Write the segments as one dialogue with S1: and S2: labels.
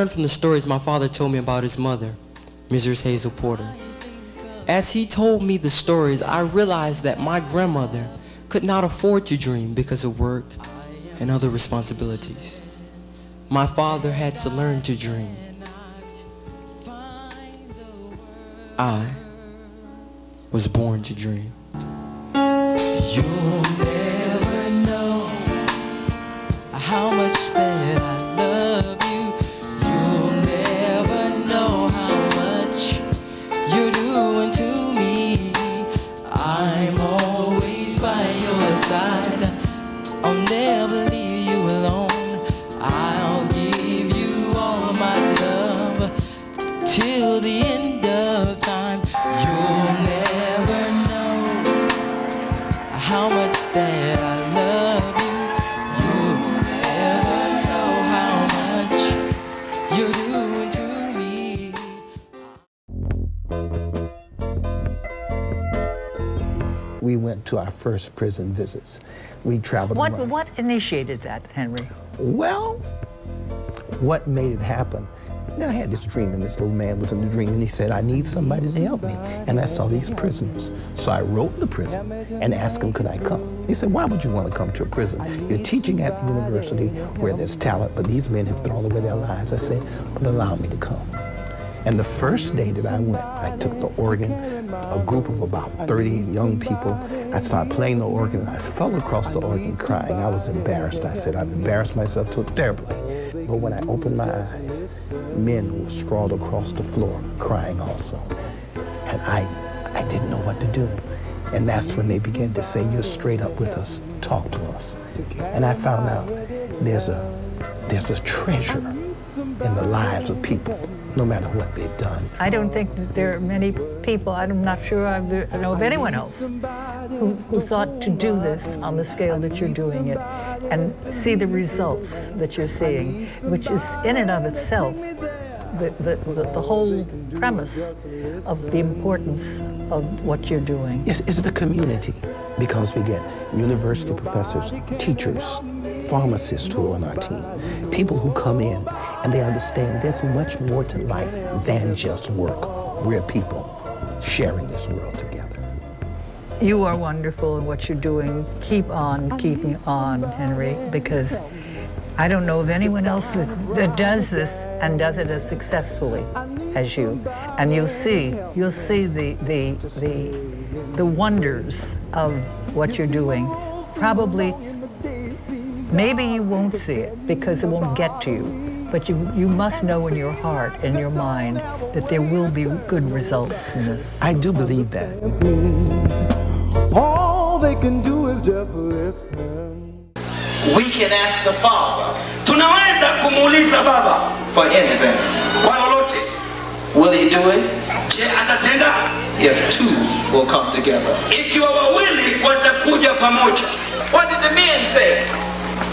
S1: learned from the stories my father told me about his mother, Mrs. Hazel Porter. As he told me the stories, I realized that my grandmother could not afford to dream because of work and other responsibilities. My father had to learn to dream. I was born to dream.
S2: You'll never know how much that I love you. You'll never know how much you're doing to me. I'm always by your side. I'll never leave you alone. I'll give you all my love till the end of time. You'll never know how much that I love you. You'll never know how much you're doing to me.
S3: We went to our first prison visits. We traveled around.
S4: What initiated that, Henry?
S3: Well, what made it happen? Now, I had this dream, and this little man was in the dream, and he said, I need somebody to help me. And I saw these prisoners. So I wrote the prison and asked him, could I come? He said, why would you want to come to a prison? You're teaching at the university where there's talent, but these men have thrown away their lives. I said, but allow me to come. And the first day that I went, I took the organ, a group of about 30 young people. I started playing the organ, and I fell across the organ crying. I was embarrassed. I said, I've embarrassed myself terribly. But when I opened my eyes, men were sprawled across the floor, crying also. And I didn't know what to do. And that's when they began to say, you're straight up with us, talk to us. And I found out there's a treasure in the lives of people, no matter what they've done.
S4: I don't think that there are many people, I'm not sure I know of anyone else, who thought to do this on the scale that you're doing it and see the results that you're seeing, which is in and of itself the whole premise of the importance of what you're doing.
S3: Yes, it's the community, because we get university professors, teachers, pharmacists who are on our team, people who come in and they understand there's much more to life than just work. We're people sharing this world together.
S4: You are wonderful in what you're doing. Keep on keeping on, Henry, because I don't know of anyone else that does this and does it as successfully as you. And you'll see the wonders of what you're doing. Probably, maybe you won't see it because it won't get to you, but you must know in your heart and your mind that there will be good results from this.
S3: I do believe that.
S5: All they can do is just listen.
S6: We can ask the Father
S7: tunaweza kumuuliza Baba
S6: for anything.
S7: kwa lolote.
S6: Will he do it?
S7: Je, atatenda?
S6: If two will come together.
S7: Ikiwa wawili watakuja pamoja.
S6: What did the men say?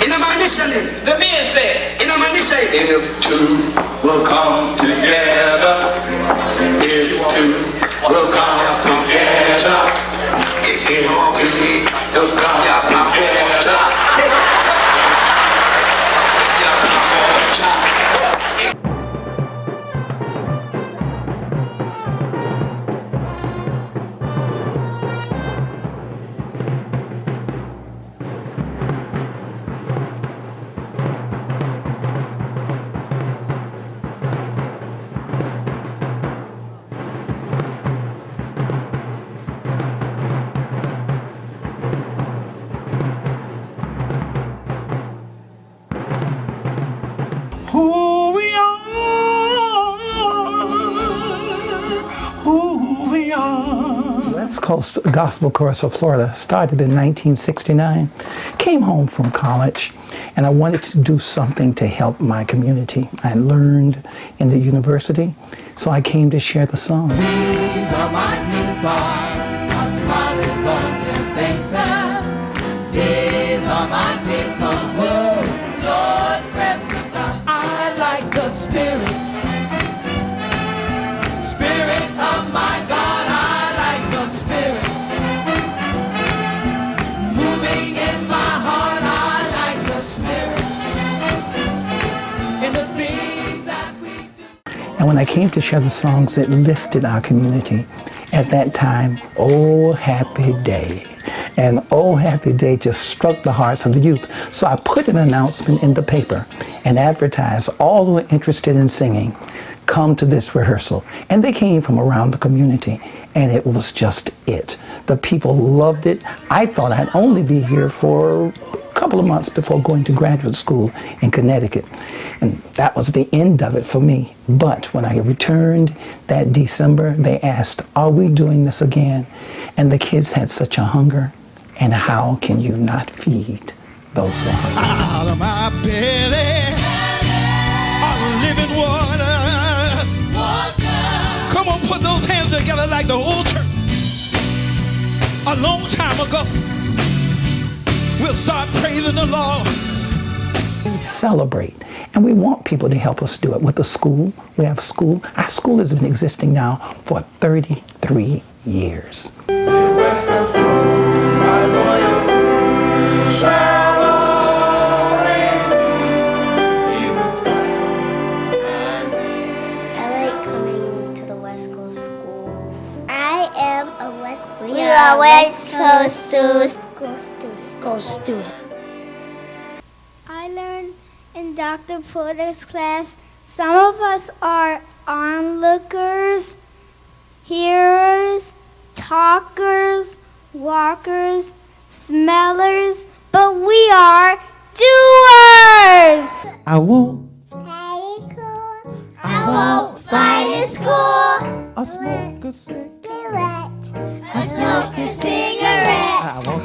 S7: Inamaanisha nini?
S6: The men said,
S7: Inamaanisha hivi.
S6: if two will come together, if two will come together, if two will come together.
S5: Who we are, who we are.
S8: Westcoast Gospel Chorus of Florida started in 1969. Came home from college, and I wanted to do something to help my community. I learned in the university, so I came to share the song.
S2: These are my people, a smile is on their faces. These are my people who Lord rest upon. I like the spirit of my God. I like the spirit moving in my heart. I like the spirit in the things that we
S8: when I came to share the songs that lifted our community, at that time, Oh Happy Day. And Oh Happy Day just struck the hearts of the youth. So I put an announcement in the paper and advertised all who were interested in singing, come to this rehearsal. And they came from around the community, and it was just it. The people loved it. I thought I'd only be here for a couple of months before going to graduate school in Connecticut. And that was the end of it for me. But when I returned that December, they asked, are we doing this again? And the kids had such a hunger. And how can you not feed those who are hungry?
S5: Out of my belly are living waters. Come on, put those hands together like the old church. A long time ago, we'll start praising the Lord.
S8: We celebrate, and we want people to help us do it. With the school, we have a school. Our school has been existing now for 33 years.
S6: Westcoast, my loyalty shall always be Jesus Christ and me.
S9: I like coming to the West Coast school. I am a West Coast. We are West Coast student. I learned in Dr. Porter's class. Some of us are onlookers, hearers, talkers, walkers, smellers, but we are doers.
S5: I won't
S9: fight in school.
S5: I smoke a cigarette.
S9: I smoke a cigarette.
S5: I won't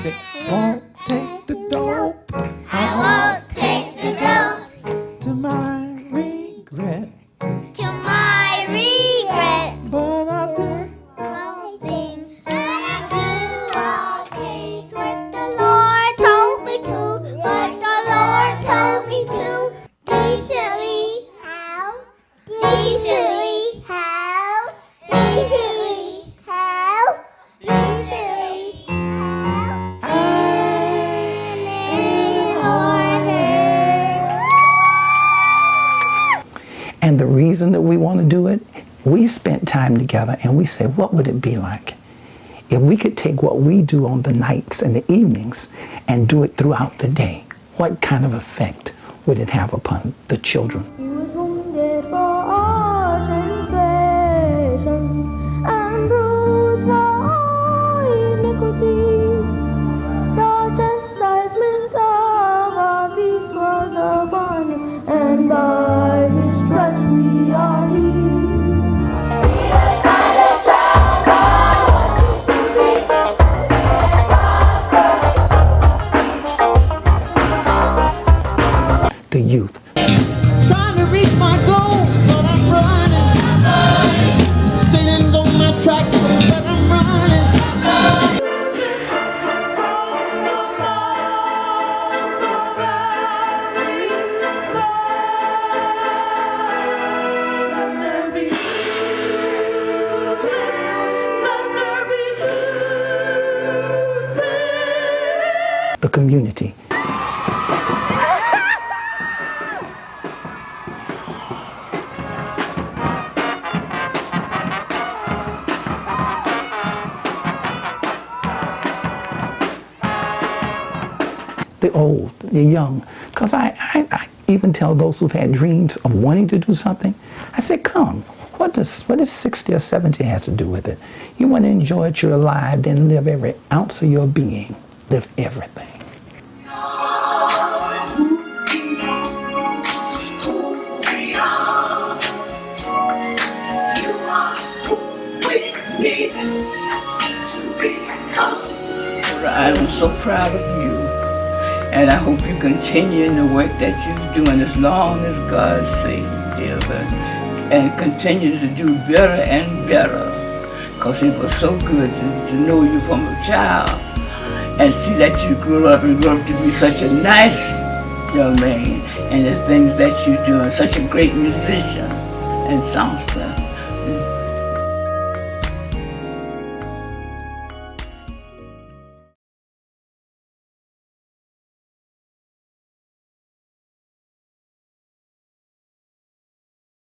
S5: take the dope.
S9: I won't take the dope.
S5: To my regret.
S9: To my regret.
S5: But I do.
S9: All things. But I do all things what the Lord told me to. What the Lord told me to. Decently. How? Decently. How? Decently. How? Decently. How? And in order.
S8: And the reason that we want to do it, we spent time together and we said, what would it be like if we could take what we do on the nights and the evenings and do it throughout the day? What kind of effect would it have upon the children?
S9: He was wounded for our transgressions and bruised for our iniquities. The chastisement of our peace was upon him, and by his stripes we are healed.
S8: The youth.
S5: Trying to reach my goal, but I'm running. Satan's on my track, but I'm running.
S8: The community. The old, the young. Because I even tell those who've had dreams of wanting to do something, I said, come, what does 60 or 70 has to do with it? You want to enjoy it, you're alive, then live every ounce of your being. Live everything.
S10: I'm so proud of you, and I hope you continue in the work that you're doing as long as God saves you, dear, and continue to do better and better, because it was so good to know you from a child and see that you grew up and grew up to be such a nice young man, and the things that you're doing, such a great musician and songstress.